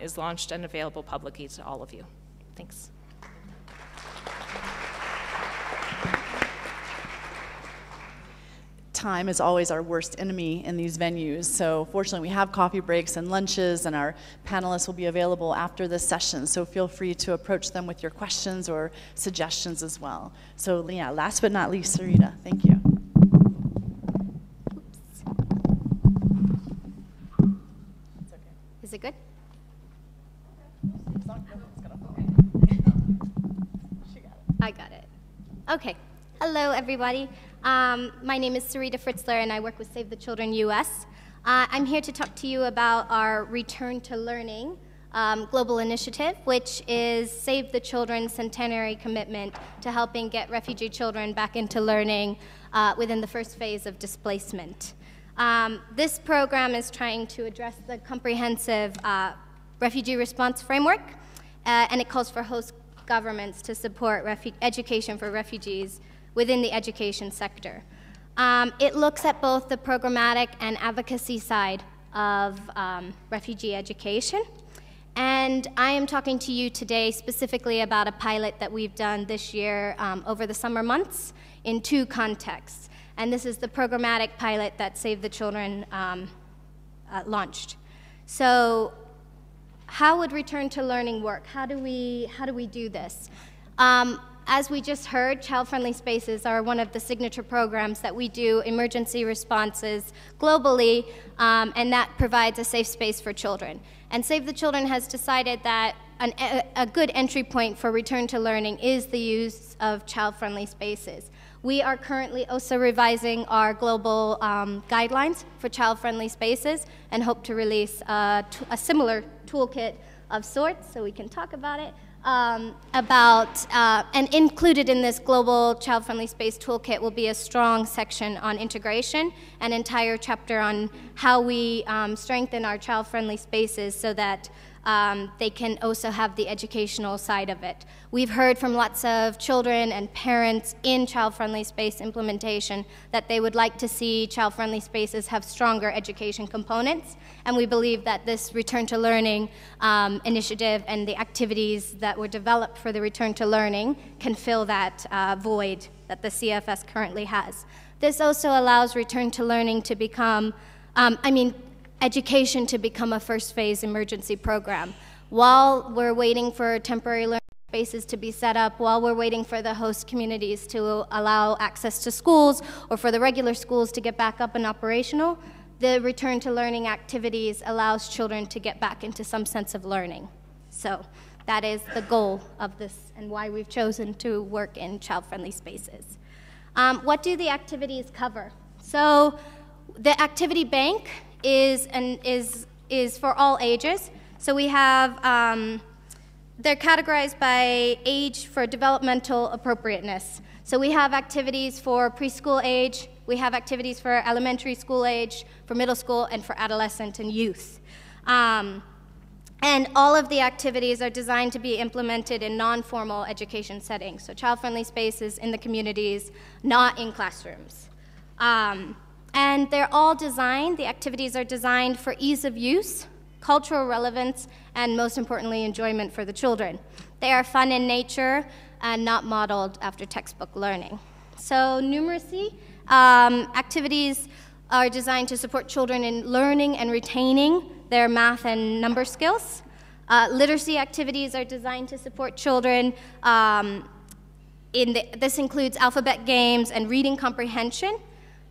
is launched and available publicly to all of you. Thanks. Time is always our worst enemy in these venues. So fortunately, we have coffee breaks and lunches, and our panelists will be available after this session. So feel free to approach them with your questions or suggestions as well. So yeah, last but not least, Sarita, thank you. Oops. Is it good? I got it. Okay. Hello, everybody. My name is Sarita Fritzler, and I work with Save the Children US. I'm here to talk to you about our Return to Learning global initiative, which is Save the Children's centenary commitment to helping get refugee children back into learning within the first phase of displacement. This program is trying to address the comprehensive refugee response framework, and it calls for host governments to support education for refugees within the education sector. It looks at both the programmatic and advocacy side of refugee education. And I am talking to you today specifically about a pilot that we've done this year over the summer months in two contexts. And this is the programmatic pilot that Save the Children launched. So how would Return to Learning work? How do we do this? As we just heard, child-friendly spaces are one of the signature programs that we do emergency responses globally, and that provides a safe space for children. And Save the Children has decided that a good entry point for return to learning is the use of child-friendly spaces. We are currently also revising our global guidelines for child-friendly spaces and hope to release a similar toolkit of sorts, so we can talk about it. And included in this global child-friendly space toolkit will be a strong section on integration, an entire chapter on how we strengthen our child-friendly spaces so that they can also have the educational side of it. We've heard from lots of children and parents in child-friendly space implementation that they would like to see child-friendly spaces have stronger education components, and we believe that this Return to Learning initiative and the activities that were developed for the Return to Learning can fill that void that the CFS currently has. This also allows Return to Learning to become, education to become a first phase emergency program. While we're waiting for temporary learning spaces to be set up, while we're waiting for the host communities to allow access to schools or for the regular schools to get back up and operational, the Return to Learning activities allows children to get back into some sense of learning. So that is the goal of this and why we've chosen to work in child-friendly spaces. What do the activities cover? So the activity bank is for all ages. So we have, they're categorized by age for developmental appropriateness. So we have activities for preschool age, we have activities for elementary school age, for middle school, and for adolescent and youth. And all of the activities are designed to be implemented in non-formal education settings, so child-friendly spaces in the communities, not in classrooms. And they're all designed, the activities are designed for ease of use, cultural relevance, and most importantly, enjoyment for the children. They are fun in nature and not modeled after textbook learning. So numeracy, activities are designed to support children in learning and retaining their math and number skills. Literacy activities are designed to support children. This includes alphabet games and reading comprehension.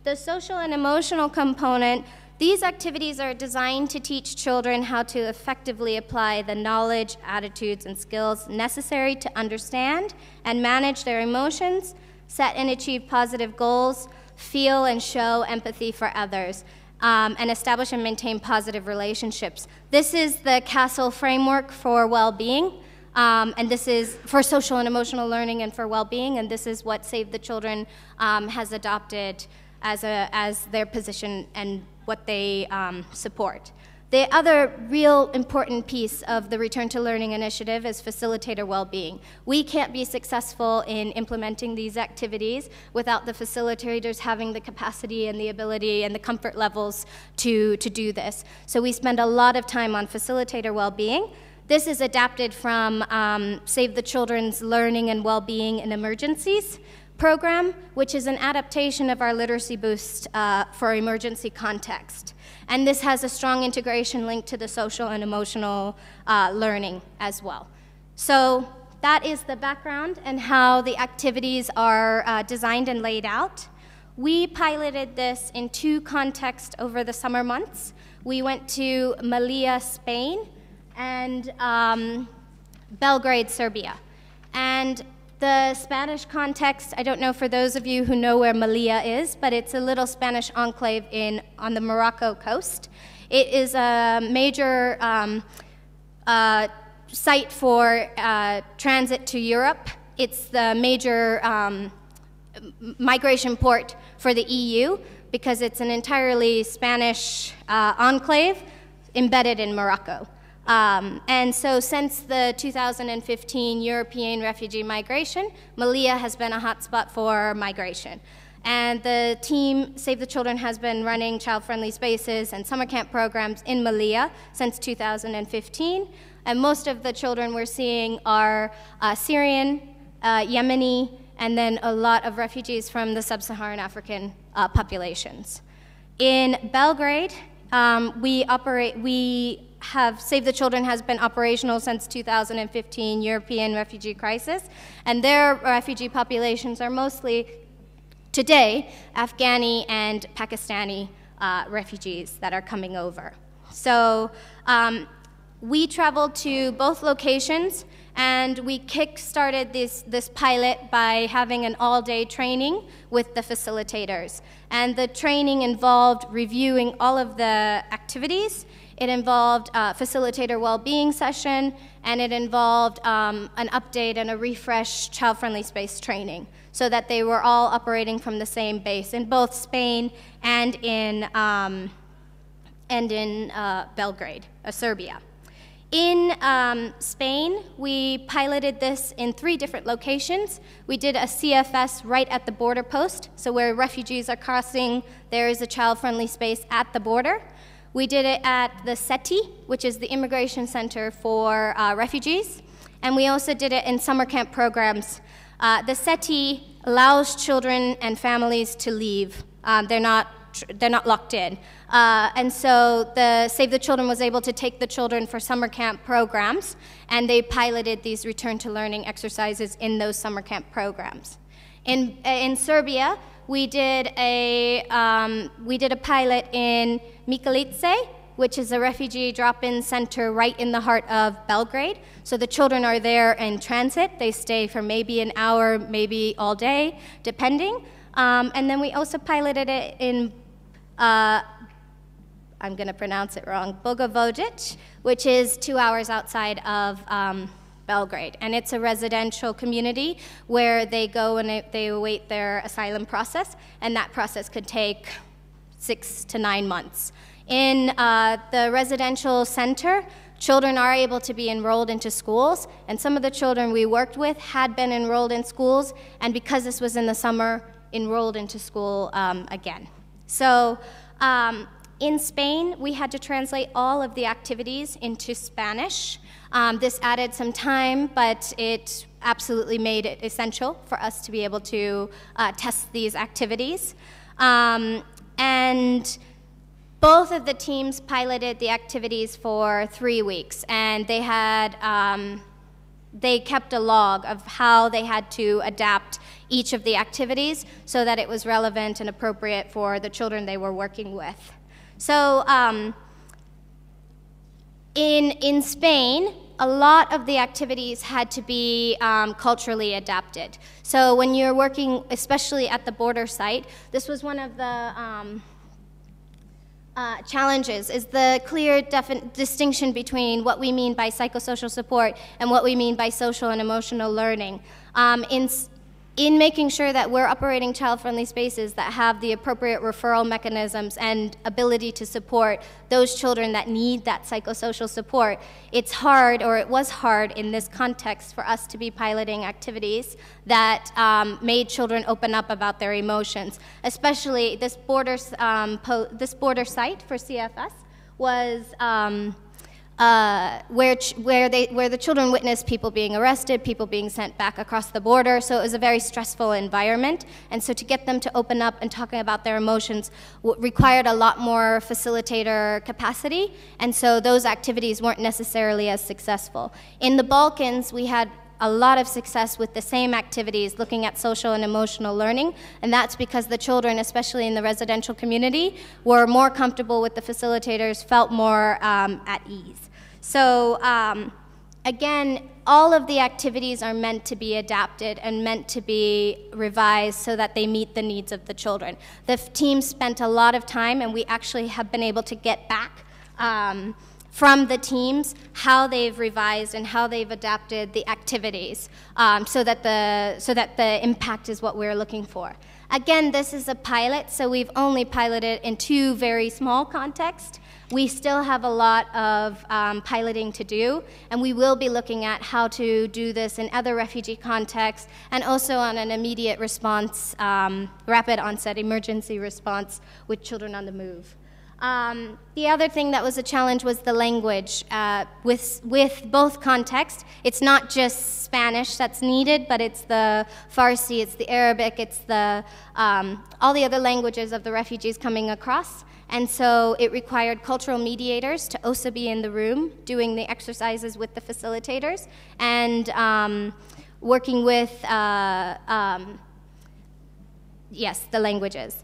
The social and emotional component, these activities are designed to teach children how to effectively apply the knowledge, attitudes, and skills necessary to understand and manage their emotions, set and achieve positive goals, feel and show empathy for others, and establish and maintain positive relationships. This is the CASTLE framework for well-being, and this is for social and emotional learning and for well-being, and this is what Save the Children has adopted as their position and what they support. The other real important piece of the Return to Learning initiative is facilitator well-being. We can't be successful in implementing these activities without the facilitators having the capacity and the ability and the comfort levels to do this. So we spend a lot of time on facilitator well-being. This is adapted from Save the Children's Learning and Well-being in Emergencies program, which is an adaptation of our Literacy Boost for emergency context. And this has a strong integration link to the social and emotional learning as well. So that is the background and how the activities are designed and laid out. We piloted this in 2 contexts over the summer months. We went to Melilla, Spain, and Belgrade, Serbia. And the Spanish context, I don't know for those of you who know where Melilla is, but it's a little Spanish enclave on the Morocco coast. It is a major site for transit to Europe. It's the major migration port for the EU because it's an entirely Spanish enclave embedded in Morocco. And so since the 2015 European refugee migration, Melilla has been a hotspot for migration. And the team, Save the Children, has been running child-friendly spaces and summer camp programs in Melilla since 2015. And most of the children we're seeing are Syrian, Yemeni, and then a lot of refugees from the sub-Saharan African populations. In Belgrade, Save the Children has been operational since 2015 European refugee crisis, and their refugee populations are mostly, today, Afghani and Pakistani refugees that are coming over. So we traveled to both locations, and we kick-started this pilot by having an all-day training with the facilitators. And the training involved reviewing all of the activities. It involved a facilitator well-being session, and it involved an update and a refresh child-friendly space training so that they were all operating from the same base in both Spain and in Belgrade, Serbia. In Spain, we piloted this in 3 different locations. We did a CFS right at the border post, so where refugees are crossing, there is a child-friendly space at the border. We did it at the SETI, which is the Immigration Center for Refugees, and we also did it in summer camp programs. The SETI allows children and families to leave. They're not locked in. And so the Save the Children was able to take the children for summer camp programs, and they piloted these return to learning exercises in those summer camp programs. In Serbia, we did a pilot in Mikalice, which is a refugee drop-in center right in the heart of Belgrade. So the children are there in transit. They stay for maybe an hour, maybe all day, depending. And then we also piloted it in, I'm going to pronounce it wrong, Bogovodic, which is 2 hours outside of Belgrade. And it's a residential community where they go and they await their asylum process, and that process could take 6 to 9 months. In the residential center, children are able to be enrolled into schools, and some of the children we worked with had been enrolled in schools, and because this was in the summer, enrolled into school again. So in Spain, we had to translate all of the activities into Spanish. This added some time, but it absolutely made it essential for us to be able to test these activities. And both of the teams piloted the activities for 3 weeks, and they had they kept a log of how they had to adapt each of the activities so that it was relevant and appropriate for the children they were working with. So in Spain, a lot of the activities had to be culturally adapted. So when you're working, especially at the border site, this was one of the challenges, is the clear distinction between what we mean by psychosocial support and what we mean by social and emotional learning. In making sure that we're operating child-friendly spaces that have the appropriate referral mechanisms and ability to support those children that need that psychosocial support, it's hard, or it was hard in this context, for us to be piloting activities that made children open up about their emotions. Especially this border site for CFS was where the children witnessed people being arrested, people being sent back across the border, so it was a very stressful environment. And so to get them to open up and talking about their emotions required a lot more facilitator capacity, and so those activities weren't necessarily as successful. In the Balkans, we had a lot of success with the same activities, looking at social and emotional learning, and that's because the children, especially in the residential community, were more comfortable with the facilitators, felt more at ease. So again, all of the activities are meant to be adapted and meant to be revised so that they meet the needs of the children. The team spent a lot of time, and we actually have been able to get back from the teams how they've revised and how they've adapted the activities so that the impact is what we're looking for. Again, this is a pilot, so we've only piloted in 2 very small contexts. We still have a lot of piloting to do, and we will be looking at how to do this in other refugee contexts and also on an immediate response, rapid onset emergency response with children on the move. The other thing that was a challenge was the language. With both contexts, it's not just Spanish that's needed, but it's the Farsi, it's the Arabic, it's the all the other languages of the refugees coming across. And so it required cultural mediators to also be in the room doing the exercises with the facilitators and working with, yes, the languages.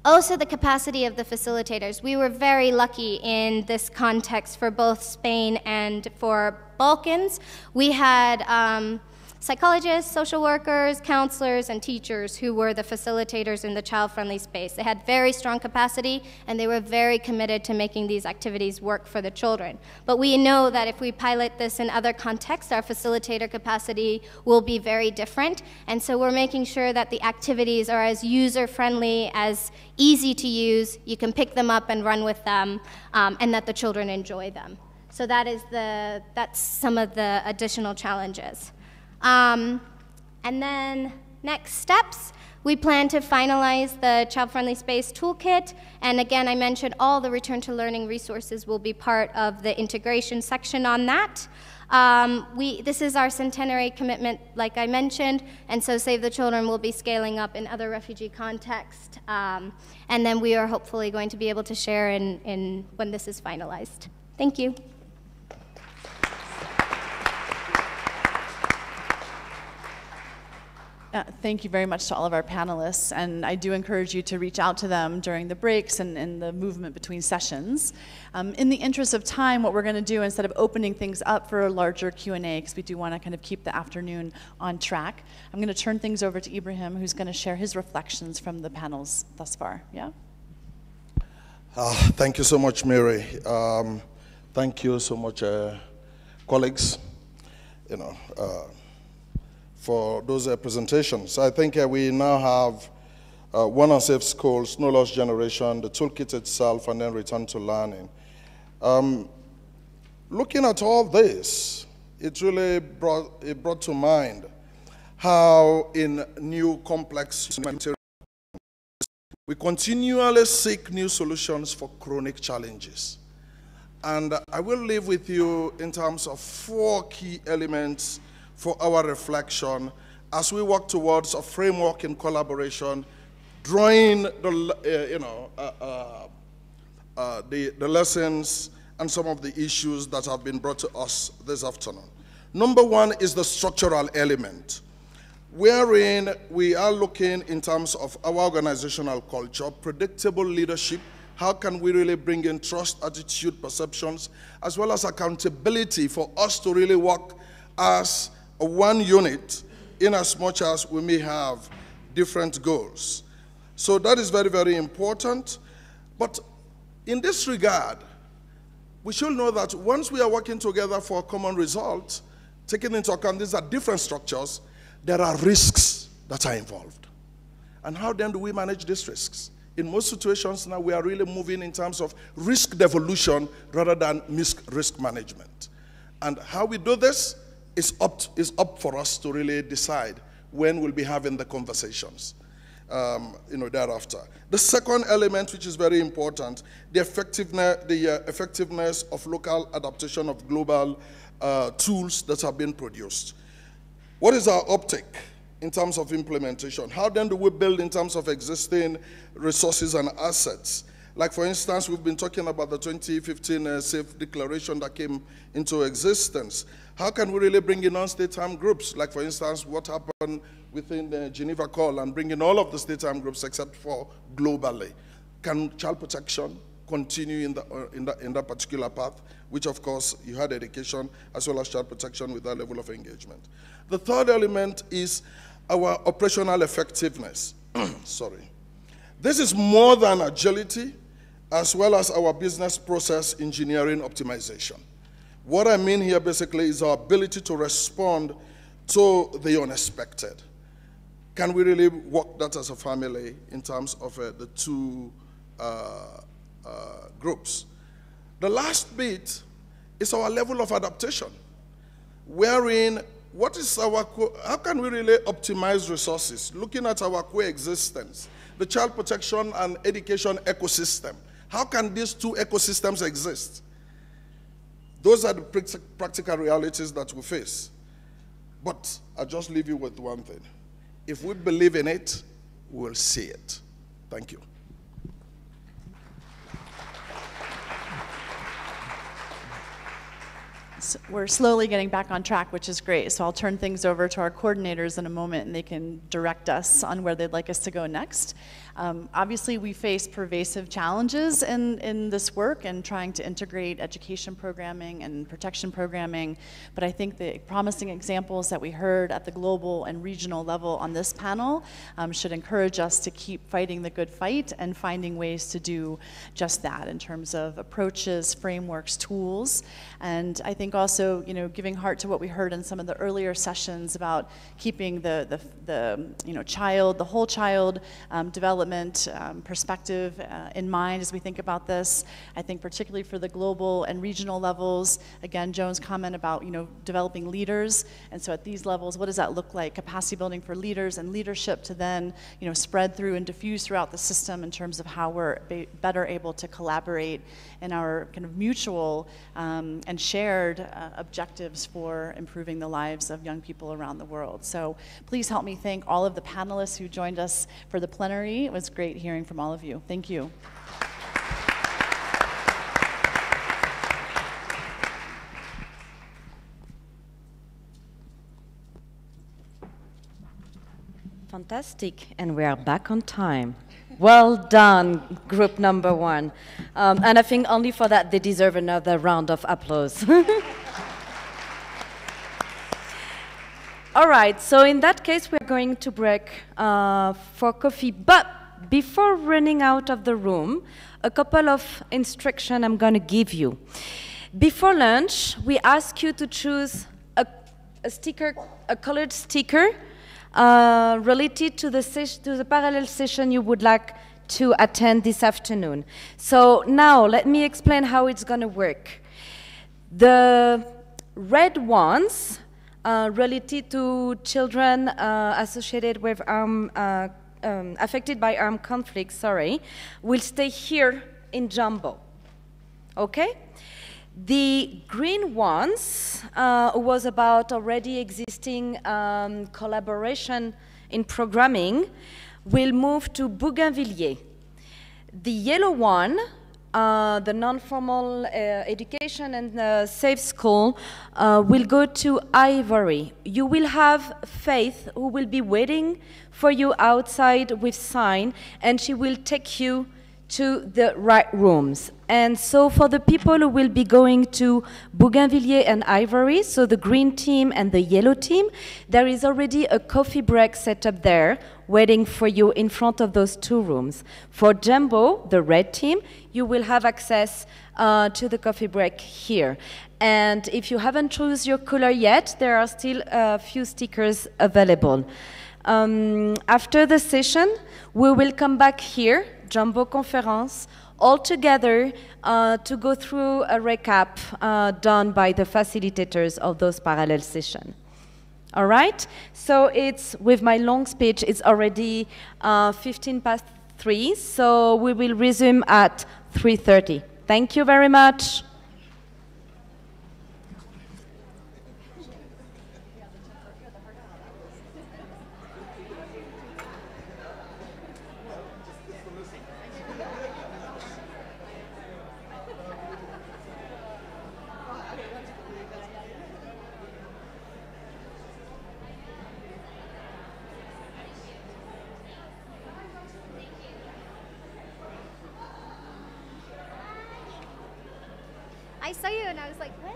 Also, the capacity of the facilitators. We were very lucky in this context for both Spain and for Balkans. We had psychologists, social workers, counselors, and teachers who were the facilitators in the child-friendly space. They had very strong capacity, and they were very committed to making these activities work for the children. But we know that if we pilot this in other contexts, our facilitator capacity will be very different, and so we're making sure that the activities are as user-friendly, as easy to use, you can pick them up and run with them, and that the children enjoy them. So that's some of the additional challenges. And then next steps, we plan to finalize the child-friendly space toolkit, and again, I mentioned all the return to learning resources will be part of the integration section on that. This is our centenary commitment, like I mentioned, and so Save the Children will be scaling up in other refugee contexts, and then we are hopefully going to be able to share in when this is finalized. Thank you. Thank you very much to all of our panelists, and I do encourage you to reach out to them during the breaks and the movement between sessions. In the interest of time, what we're going to do, instead of opening things up for a larger Q&A, because we do want to kind of keep the afternoon on track, I'm going to turn things over to Ibrahim, who's going to share his reflections from the panels thus far. Yeah? Thank you so much, Mary. Thank you so much, colleagues, for those presentations. I think we now have one on safe schools, no lost generation, the toolkit itself, and then return to learning. Looking at all this, it really brought to mind how in new complex materials we continually seek new solutions for chronic challenges. And I will leave with you in terms of 4 key elements for our reflection as we work towards a framework in collaboration, drawing the lessons and some of the issues that have been brought to us this afternoon. Number 1 is the structural element, wherein we are looking in terms of our organizational culture, predictable leadership. How can we really bring in trust, attitude, perceptions, as well as accountability for us to really work as one unit, in as much as we may have different goals. So that is very, very important. But in this regard, we should know that once we are working together for a common result, taking into account these are different structures, there are risks that are involved. And how then do we manage these risks? In most situations now, we are really moving in terms of risk devolution rather than risk management. And how we do this is up for us to really decide when we'll be having the conversations, thereafter. The second element, which is very important, the effectiveness of local adaptation of global tools that have been produced. What is our optic in terms of implementation? How then do we build in terms of existing resources and assets? Like, for instance, we've been talking about the 2015 SAFE declaration that came into existence. How can we really bring in non-state armed groups? Like, for instance, what happened within the Geneva Call and bringing all of the state armed groups except for globally? Can child protection continue in that particular path, which, of course, you had education as well as child protection with that level of engagement? The third element is our operational effectiveness. Sorry. This is more than agility, as well as our business process engineering optimization. What I mean here basically is our ability to respond to the unexpected. Can we really work that as a family in terms of the 2 groups? The last bit is our level of adaptation, wherein how can we really optimize resources? Looking at our coexistence, the child protection and education ecosystem. How can these 2 ecosystems exist? Those are the practical realities that we face. But I'll just leave you with one thing. If we believe in it, we'll see it. Thank you. So we're slowly getting back on track, which is great. So I'll turn things over to our coordinators in a moment, and they can direct us on where they'd like us to go next. Obviously, we face pervasive challenges in this work and trying to integrate education programming and protection programming. But I think the promising examples that we heard at the global and regional level on this panel should encourage us to keep fighting the good fight and finding ways to do just that in terms of approaches, frameworks, tools. And I think also, giving heart to what we heard in some of the earlier sessions about keeping the whole child development perspective in mind as we think about this. I think particularly for the global and regional levels, again, Joan's comment about, developing leaders. And so at these levels, what does that look like? Capacity building for leaders and leadership to then, spread through and diffuse throughout the system in terms of how we're better able to collaborate in our kind of mutual and shared objectives for improving the lives of young people around the world. So please help me thank all of the panelists who joined us for the plenary. It was great hearing from all of you. Thank you. Fantastic, and we are back on time. Well done, group number one. And I think only for that they deserve another round of applause. All right, so in that case, we're going to break for coffee. But before running out of the room, a couple of instructions I'm going to give you. Before lunch, we ask you to choose a sticker, a colored sticker, related to the parallel session you would like to attend this afternoon. So now, let me explain how it's going to work. The red ones, related to children associated with affected by armed conflict, will stay here in Jumbo. Okay? The green ones was about already existing collaboration in programming, will move to Bougainvilliers. The yellow one, the non-formal education and safe school, will go to Ivory. You will have Faith, who will be waiting for you outside with sign, and she will take you to the right rooms. And so for the people who will be going to Bougainvilliers and Ivory, so the green team and the yellow team, there is already a coffee break set up there waiting for you in front of those two rooms. For Jumbo, the red team, you will have access to the coffee break here. And if you haven't chosen your color yet, there are still a few stickers available. After the session, we will come back here, Jumbo Conference, all together to go through a recap done by the facilitators of those parallel sessions. All right? So it's, with my long speech, it's already 3:15, so we will resume at 3:30. Thank you very much. I saw you and I was like, what?